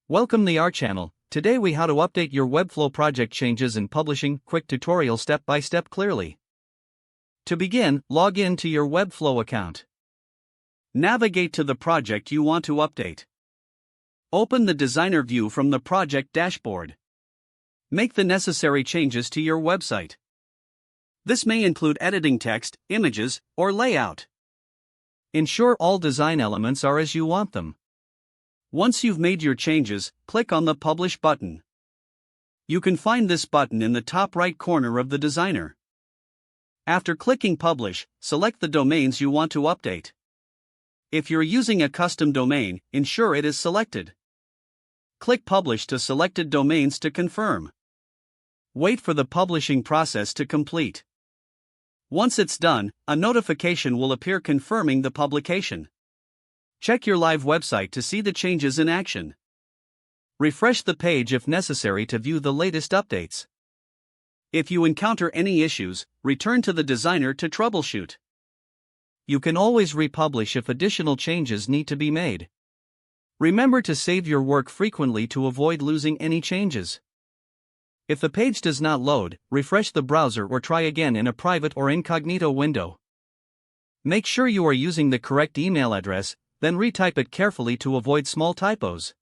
Welcome to our channel. Today we how to update your Webflow project changes in publishing, quick tutorial step by step clearly. To begin, log in to your Webflow account. Navigate to the project you want to update. Open the designer view from the project dashboard. Make the necessary changes to your website. This may include editing text, images, or layout. Ensure all design elements are as you want them. Once you've made your changes, click on the Publish button. You can find this button in the top right corner of the designer. After clicking Publish, select the domains you want to update. If you're using a custom domain, ensure it is selected. Click Publish to selected domains to confirm. Wait for the publishing process to complete. Once it's done, a notification will appear confirming the publication. Check your live website to see the changes in action. Refresh the page if necessary to view the latest updates. If you encounter any issues, return to the designer to troubleshoot. You can always republish if additional changes need to be made. Remember to save your work frequently to avoid losing any changes. If the page does not load, refresh the browser or try again in a private or incognito window. Make sure you are using the correct email address, then retype it carefully to avoid small typos.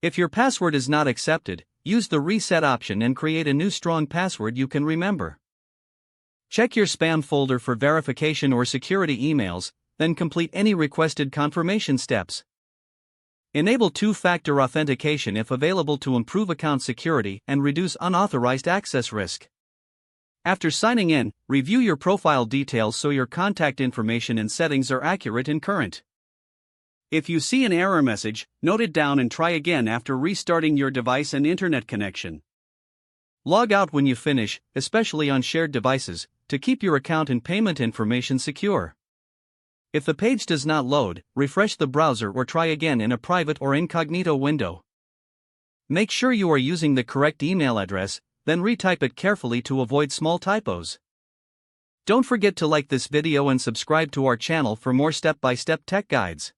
If your password is not accepted, use the reset option and create a new strong password you can remember. Check your spam folder for verification or security emails, then complete any requested confirmation steps. Enable two-factor authentication if available to improve account security and reduce unauthorized access risk. After signing in, review your profile details so your contact information and settings are accurate and current. If you see an error message, note it down and try again after restarting your device and internet connection. Log out when you finish, especially on shared devices, to keep your account and payment information secure. If the page does not load, refresh the browser or try again in a private or incognito window. Make sure you are using the correct email address, then retype it carefully to avoid small typos. Don't forget to like this video and subscribe to our channel for more step-by-step tech guides.